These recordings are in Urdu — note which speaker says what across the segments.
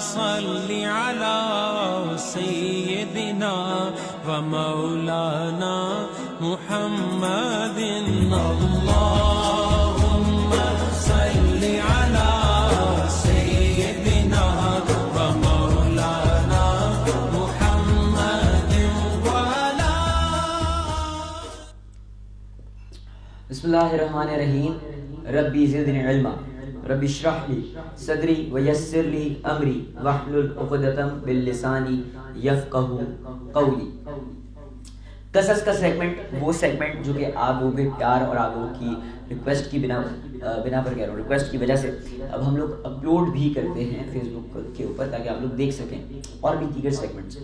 Speaker 1: صل على سيدنا ومولانا محمد اللهم صل على سيدنا ومولانا محمد وعلى.
Speaker 2: بسم اللہ الرحمن الرحیم. ربی زدنی علما ربی اشرح لی صدری ویسر لی امری واحلل عقدۃ من لسانی یفقہوا قولی. قصص کا سیگمنٹ، وہ سیگمنٹ جو کہ آپ لوگوں کے پیار اور آپ لوگوں کی ریکویسٹ کی بنا پر کہہ رہا ہوں، ریکویسٹ کی وجہ سے اب ہم لوگ اپلوڈ بھی کرتے ہیں فیس بک کے اوپر تاکہ آپ لوگ دیکھ سکیں، اور بھی دیگر سیگمنٹس.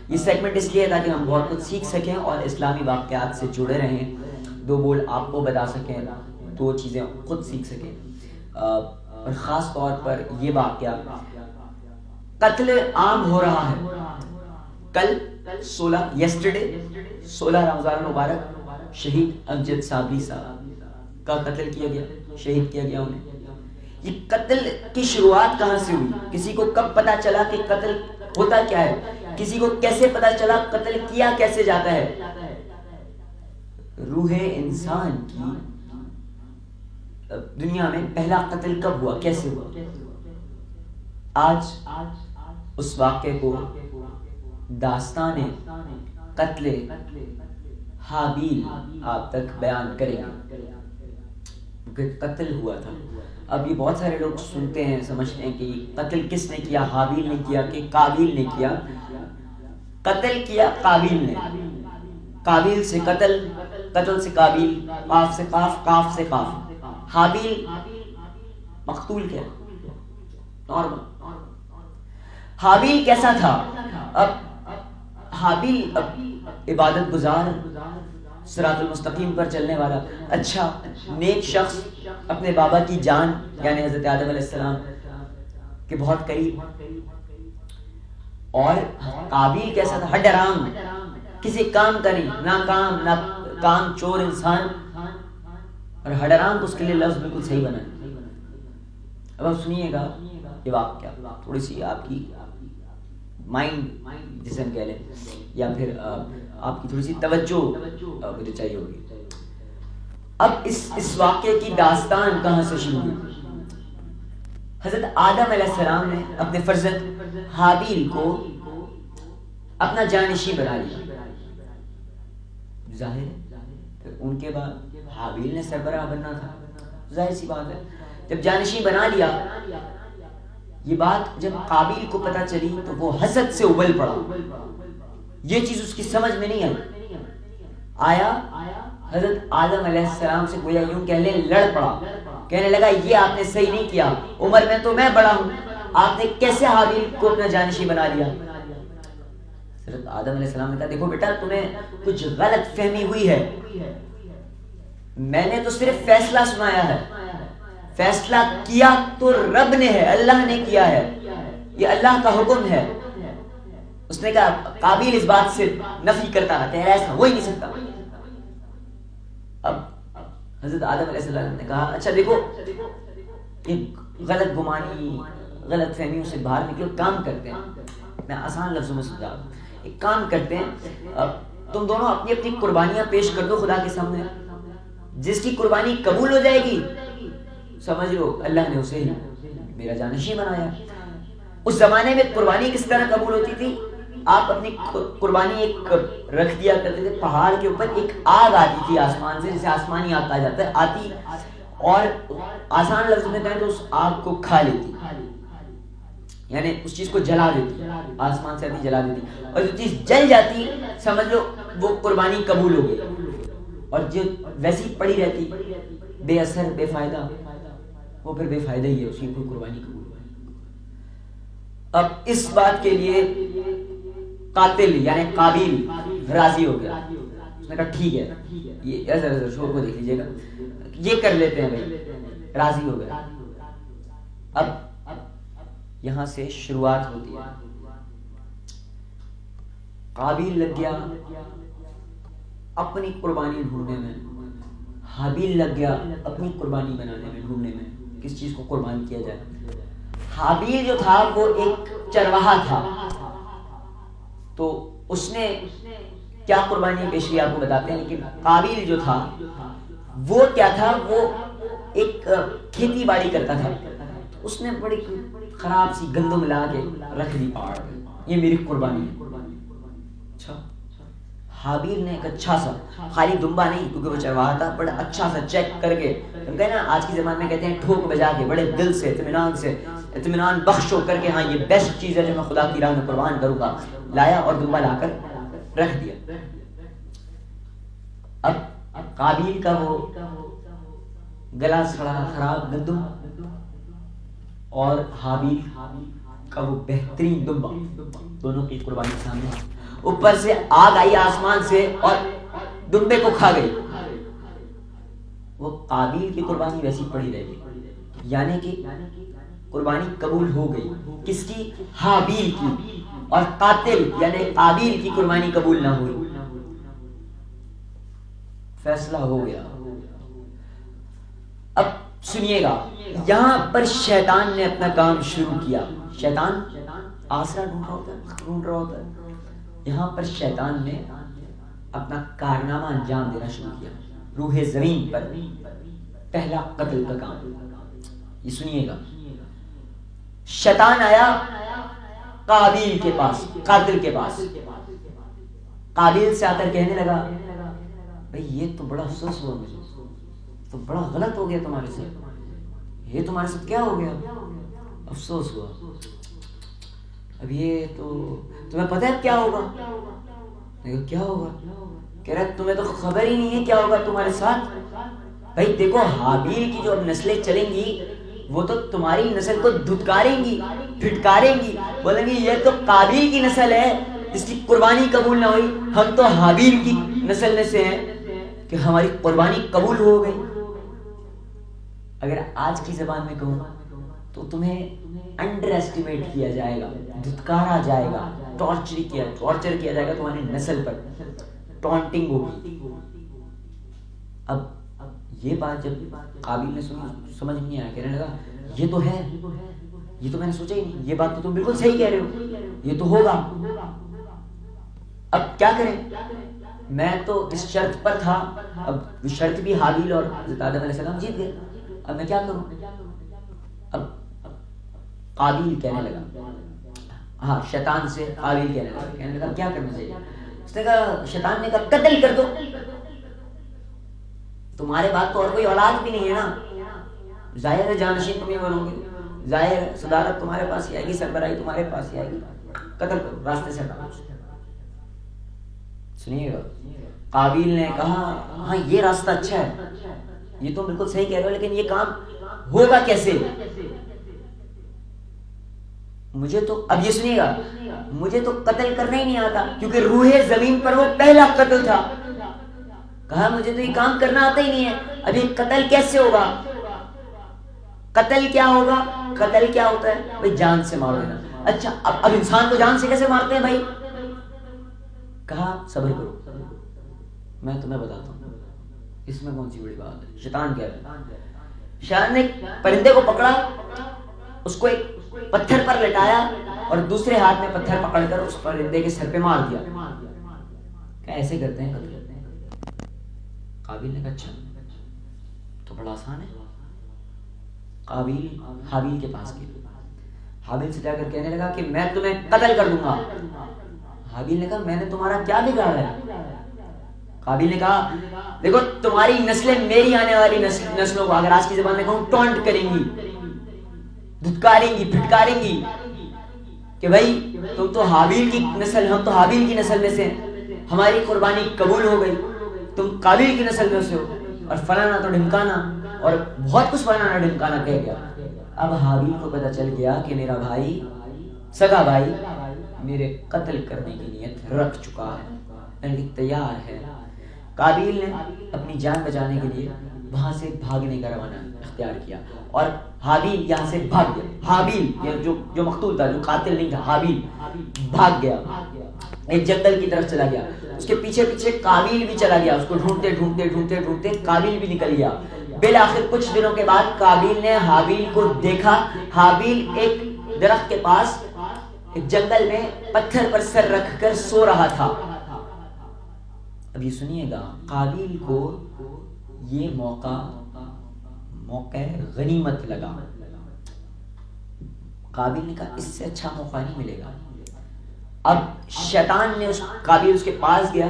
Speaker 2: یہ سیگمنٹ اس لیے ہے تاکہ ہم بہت کچھ سیکھ سکیں اور اسلامی واقعات سے جڑے رہیں، دو بول آپ کو بتا سکیں، دو چیزیں خود سیکھ سکیں. اور خاص طور پر یہ واقعہ قتل عام ہو رہا ہے. کل 16 رمضان مبارک شہید امجد صابری صاحب کا قتل کیا گیا، شہید کیا گیا انہیں. یہ قتل کی شروعات کہاں سے ہوئی؟ کسی کو کب پتا چلا کہ قتل ہوتا کیا ہے؟ کسی کو کیسے پتا چلا قتل کیا کیسے جاتا ہے؟ روح انسان کی دنیا میں پہلا قتل کب ہوا، کیسے ہوا؟ آج اس واقعے کو داستان قتل حابیل آپ تک بیان کریں گے کہ قتل ہوا تھا. اب یہ بہت سارے لوگ سنتے ہیں، سمجھتے ہیں کہ قتل کس نے کیا، حابیل نے کیا کہ قابیل نے کیا؟ قتل کیا قابیل نے، قابیل سے قتل، قتل سے قابیل، قاف سے قاف، قاف سے قاف. حابیل مقتول کیا نارمل. حابیل کیسا تھا؟ اب حابیل عبادت گزار، صراط المستقیم پر چلنے والا، اچھا نیک شخص، اپنے بابا کی جان یعنی حضرت آدم علیہ السلام کے بہت قریب. اور قابیل کیسا تھا؟ ہڈرام، کسی کام کا نہیں، نہ کام چور انسان. اور ہڈرام تو اس کے لیے لفظ بالکل صحیح بنا ہے. اب آپ سنیے گا یہ واقعہ، تھوڑی سی آپ کی مائنڈ جسے ہم کہہ لیں یا پھر آپ کی تھوڑی سی توجہ مجھے چاہیے ہوگی. اب اس واقعے کی داستان کہاں سے شروع ہوئی؟ حضرت آدم علیہ السلام نے اپنے فرزند حابیل کو اپنا جانشین بنا لیا. ظاہر ہے پھر ان کے بعد حابیل نے سربراہ بننا تھا، ظاہر سی بات ہے. جب جانشین بنا لیا، یہ بات جب قابیل کو پتہ چلی تو وہ حسد سے ابل پڑا. یہ چیز اس کی سمجھ میں نہیں آیا. حضرت آدم علیہ السلام سے گویا یوں کہہ لیں لڑ پڑا، کہنے لگا یہ آپ نے صحیح نہیں کیا، عمر میں تو میں بڑا ہوں، آپ نے کیسے حابیل کو اپنا جانشین بنا لیا؟ حضرت آدم علیہ السلام نے کہا دیکھو بیٹا، تمہیں کچھ غلط فہمی ہوئی ہے. میں نے تو صرف فیصلہ سنایا ہے، فیصلہ کیا تو رب نے ہے، اللہ نے کیا ہے، یہ اللہ کا حکم ہے. اس نے کہا قابیل اس بات سے نفی کرتا رہا کہ ایسا ہو ہی نہیں سکتا. اب حضرت آدم علیہ السلام نے کہا اچھا دیکھو، یہ غلط گمانی، غلط فہمیوں سے باہر نکلو، کام کرتے ہیں. میں آسان لفظوں میں سمجھا رہا ہوں. ایک کام کرتے ہیں، تم دونوں اپنی اپنی قربانیاں پیش کر دو خدا کے سامنے. جس کی قربانی قبول ہو جائے گی سمجھ لو اللہ نے اسے ہی میرا جانشین بنایا. اس زمانے میں قربانی کس طرح قبول ہوتی تھی؟ آپ اپنی قربانی ایک رکھ دیا کرتے تھے، پہاڑ کے اوپر ایک آگ آتی تھی آسمان سے، جسے آسمانی آگ کہا جاتا ہے، آتی اور آسان لفظ میں کہیں تو اس آگ کو کھا لیتی، یعنی اس چیز کو جلا دیتی، آسمان سے آتی جلا دیتی. اور جو چیز جل جاتی سمجھ لو وہ قربانی قبول ہو گئی. اور جو ویسی پڑی رہتی بے اثر بے فائدہ، وہ پھر بے فائدہ ہی ہے، اس کی کوئی قربانی قبول. اب اس بات کے لیے قاتل یعنی قابیل راضی ہو گیا. اس نے کہا ٹھیک ہے، یہ ذرا شور کو دیکھ لیجیے گا، یہ کر لیتے ہیں بھائی. راضی ہو گیا. اب یہاں سے شروعات ہوتی ہے. قابیل لگ گیا اپنی قربانی ڈھونڈنے میں، حابیل لگ گیا اپنی قربانی بنانے میں، ڈھونڈنے میں کس چیز کو قربان کیا جائے. حابیل جو تھا وہ ایک چرواہا تھا، تو اس نے کیا قربانی پیش کی آپ کو بتاتے ہیں. لیکن قابیل جو تھا وہ کیا تھا، وہ ایک کھیتی باڑی کرتا تھا. اس نے بڑی خراب سی گندم ملا کے رکھ دی پہاڑ پہ، یہ میری قربانی ہے. اچھا، حابیل نے ایک اچھا سا، خالی دمبا نہیں کیونکہ وہ چرواہا تھا، بڑا اچھا سا چیک کر کے، ہم کہتے ہیں نا آج کے زمانے میں کہتے ہیں ٹھوک بجا کے، بڑے دل سے اطمینان بخش ہو کر کے، ہاں یہ بیسٹ چیز ہے جو میں خدا کی راہ میں قربان کروں گا، لایا اور دمبا لا کر رکھ دیا. اب قابیل کا وہ گلا سڑا خراب گندم اور حابیل کا وہ بہترین دمبا، دونوں کی قربانی سامنے. اوپر سے آگ آئی آسمان سے اور دمبے کو کھا گئی. وہ قابیل کی قربانی ویسی پڑی رہ گئی، یعنی کہ قربانی قبول ہو گئی. کس کی؟ حابیل کی. اور قاتل یعنی قابیل کی قربانی قبول نہ ہوئی. فیصلہ ہو گیا. اب سنیے گا، یہاں پر شیطان نے اپنا کام شروع کیا. شیطان آسرا ڈھونڈ رہا ہوتا ہے. یہاں پر شیطان نے اپنا کارنامہ انجام دینا شروع کیا. روح زمین پر پہلا قتل کا کام. یہ سنیے گا، شیطان آیا قابیل کے پاس، قاتل کے پاس. قابیل سے آ کر کہنے لگا، بھئی یہ تو بڑا افسوس ہوا مجھے، تو بڑا غلط ہو گیا تمہارے ساتھ. یہ تمہارے ساتھ کیا ہو گیا؟ افسوس ہوا. اب یہ تو تمہیں پتہ ہے کیا ہوگا؟ کیا ہوگا؟ کہہ رہا تمہیں تو خبر ہی نہیں ہے کیا ہوگا تمہارے ساتھ. بھائی دیکھو، حابیل کی جو اب نسلیں چلیں گی وہ تو تمہاری نسل کو دھتکاریں گی، پھٹکاریں گی، بولیں گی یہ تو قابیل کی نسل ہے، اس کی قربانی قبول نہ ہوئی. ہم تو حابیل کی نسل میں سے ہیں کہ ہماری قربانی قبول ہو گئی. اگر آج کی زبان میں کہوں تو تمہیں انڈر ایسٹیمیٹ کیا جائے گا، دھتکارا جائے گا، ٹارچر کیا جائے گا تمہاری نسل پر، ٹونٹنگ ہوگی. اب یہ بات جب قابیل نے سنی، سمجھ نہیں آیا، کہنے لگا یہ تو ہے، یہ تو میں نے سوچا ہی نہیں، یہ بات تو تم بالکل صحیح کہہ رہے ہو، یہ تو ہوگا. اب کیا کریں؟ میں تو اس شرط پر تھا، اب شرط بھی حابیل اور حضرت آدم علیہ السلام جیت گئے، اب میں کیا کروں؟ اب قابیل کہنے لگا، ہاں شیطان سے قابیل کہنے لگا کیا کرنا چاہیے؟ اس نے کہا، شیطان نے کہا قتل کر دو. تمہارے بعد تو اور کوئی اولاد بھی نہیں ہے نا، ظاہر ہے جانشین تم ہی بنو گے، ظاہر ہے صدارت تمہارے پاس ہی آئے گی، سربراہی تمہارے پاس ہی آئے گی، قتل کرو، راستے سے ہٹاؤ. سنیے گا، قابیل نے کہا ہاں یہ راستہ اچھا ہے، یہ تو بالکل صحیح کہہ رہے ہو، لیکن یہ کام ہوگا کیسے؟ مجھے تو، اب یہ سنیے گا، مجھے تو قتل کرنا ہی نہیں آتا، کیونکہ روح زمین پر وہ پہلا قتل تھا. کہا مجھے تو یہ کام کرنا آتا ہی نہیں ہے، اب یہ قتل کیسے ہوگا؟ قتل کیا ہوگا؟ قتل کیا ہوتا ہے؟ بھائی جان سے مار دینا. اچھا اب انسان کو جان سے کیسے مارتے ہیں بھائی؟ کہا صبر کرو، میں تمہیں بتاتا ہوں، اس میں کون سی بڑی بات ہے. شیطان کہہ رہا ہے، شیطان نے پرندے کو پکڑا، اس کو ایک پتھر پر لٹایا اور دوسرے ہاتھ میں پتھر پکڑ کر اس پرندے کے سر پہ مار دیا. کیا ایسے کرتے ہیں قتل؟ قابیل نے کہا اچھا تو بڑا آسان ہے. قابیل حابیل کے پاس گیا، حابیل سے جا کر کہنے لگا کہ میں تمہیں قتل کر دوں گا. حابیل نے کہا میں نے تمہارا کیا بگاڑا ہے؟ قابیل نے کہا دیکھو تمہاری نسلیں میری آنے والی نسلوں کو، اگر آج کی زبان میں کہوں، ٹونٹ کریں گی، دھتکاریں گی، پھٹکاریں گی کہ بھائی تم تو حابیل کی نسل، ہم تو حابیل کی نسل میں سے ہیں، ہماری قربانی قبول ہو گئی، تم قابیل کی نسل میں سے ہو، اور فلانا تو ڈھمکانا، اور بہت کچھ فلانا ڈھمکانا کہہ گیا. اب حابیل کو پتہ چل گیا کہ میرا بھائی، سگا بھائی، میرے قتل کرنے کی نیت رکھ چکا ہے، یعنی تیار ہے. قابیل نے اپنی جان بچانے کے لیے وہاں سے بھاگنے کا روانہ اختیار کیا اور حابیل یہاں سے بھاگ گیا. حابیل جو مقتول تھا، جو قاتل نہیں تھا، حابیل بھاگ گیا، ایک جنگل کی طرف چلا گیا. اس کے پیچھے پیچھے قابیل بھی چلا گیا، اس کو ڈھونڈتے ڈھونڈتے ڈھونڈتے ڈھونڈتے قابیل بھی نکل گیا. بالآخر کچھ دنوں کے بعد قابیل نے حابیل کو دیکھا. حابیل ایک درخت کے پاس ایک جنگل میں پتھر پر سر رکھ کر سو رہا تھا. اب یہ سنیے گا, قابیل کو یہ موقع غنیمت لگا. قابیل نے کہا اس سے اچھا موقع نہیں ملے گا. اب شیطان نے قابیل اس کے پاس گیا.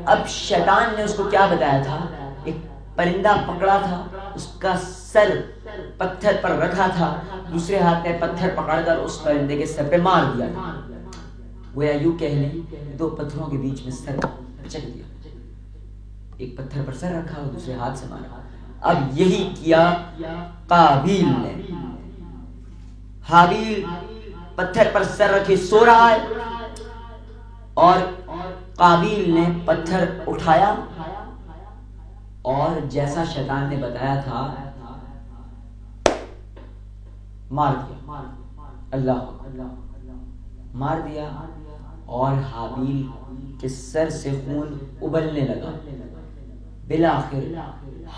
Speaker 2: اب شیطان نے اس کو کیا بتایا تھا, ایک پرندہ پکڑا تھا, اس کا سر پتھر پر رکھا تھا, دوسرے ہاتھ میں پتھر پکڑ کر اس پرندے کے سر پہ مار دیا تھا. گویا یوں کہہ لیں دو پتھروں کے بیچ میں سر پچک دیا. ایک پتھر پر سر رکھا اور دوسرے ہاتھ سے مارا. اب یہی کیا قابیل نے. حابیل پتھر پر سر رکھے سو رہا ہے اور قابیل نے پتھر اٹھایا اور جیسا شیطان نے بتایا تھا مار دیا. اللہ مار دیا اور حابیل کے سر سے خون ابلنے لگا. بالآخر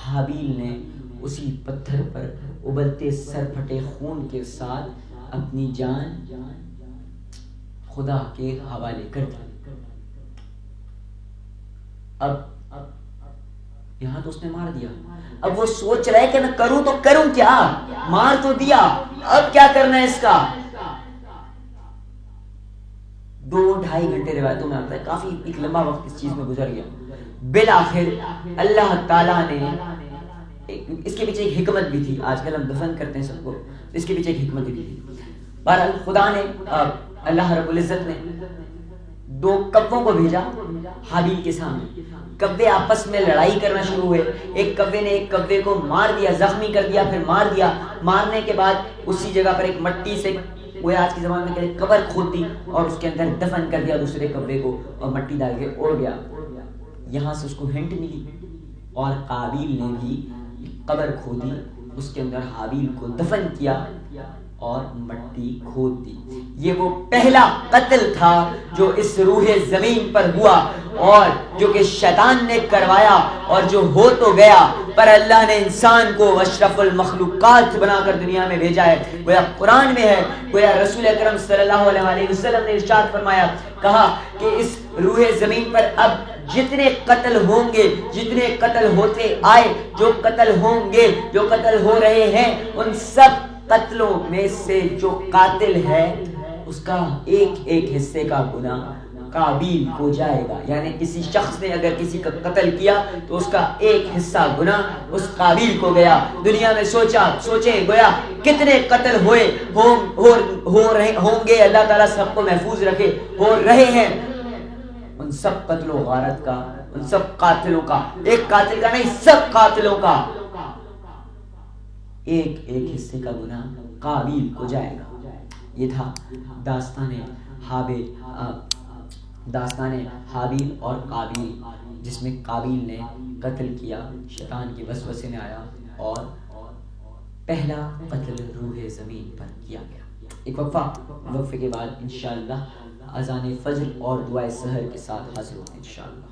Speaker 2: حابیل نے اسی پتھر پر ابلتے سر پھٹے خون کے ساتھ اپنی جان خدا کے حوالے کر دی. اب یہاں تو اس نے مار دیا. اب وہ سوچ رہا ہے کہ میں کروں تو کروں کیا, مار تو دیا, اب کیا کرنا ہے اس کا. 2-2.5 گھنٹے روایتوں میں آتا ہے, کافی ایک لمبا وقت اس چیز میں گزر گیا. بالآخر اللہ تعالیٰ نے, اس کے پیچھے ایک حکمت بھی تھی, آج کل ہم دفن کرتے ہیں سب کو, اس کے پیچھے ایک حکمت بھی تھی. بہرحال خدا نے, اللہ رب العزت نے 2 کبوں کو بھیجا حابیل کے سامنے. کبے آپس میں لڑائی کرنا شروع ہوئے. ایک کبے نے ایک کبے کو مار دیا, زخمی کر دیا, پھر مار دیا. مارنے کے بعد اسی جگہ پر ایک مٹی سے, وہ آج کے زمانے میں کہتے قبر کھود دی اور اس کے اندر دفن کر دیا دوسرے کبے کو, اور مٹی ڈال کے اڑ گیا. یہاں سے اس کو ہنٹ ملی اور قابیل نے بھی قبر کھودی, اس کے اندر حابیل کو دفن کیا اور مٹی کھود دی. یہ وہ پہلا قتل تھا جو اس روح زمین پر ہوا اور جو کہ شیطان نے کروایا اور جو ہو تو گیا, پر اللہ نے انسان کو اشرف المخلوقات بنا کر دنیا میں بھیجا ہے. گویا قرآن میں ہے, گویا رسول اکرم صلی اللہ علیہ وسلم نے ارشاد فرمایا, کہا کہ اس روح زمین پر اب جتنے قتل ہوں گے, جتنے قتل ہوتے آئے, جو قتل ہوں گے, جو قتل ہو رہے ہیں, ان سب قتلوں میں سے جو قاتل ہے اس کا ایک ایک حصے کا گناہ قابیل کو جائے گا. یعنی کسی شخص نے اگر کسی کا قتل کیا تو اس کا ایک حصہ گناہ اس قابیل کو گیا. دنیا میں سوچیں گویا کتنے قتل ہوں گے, اللہ تعالیٰ سب کو محفوظ رکھے, ہو رہے ہیں. ان سب قتل و غارت کا, ان سب قاتلوں کا, ایک قاتل کا نہیں, سب قاتلوں کا ایک ایک حصے کا گناہ قابیل کو جائے گا. یہ تھا داستان حابیل اور قابیل, جس میں قابیل نے قتل کیا, شیطان کے وسوسے میں آیا اور پہلا قتل روح زمین پر کیا گیا. ایک وقفے کے بعد انشاءاللہ اذان فجر اور دعائے سحر کے ساتھ حاضر ہوتے ہیں انشاءاللہ.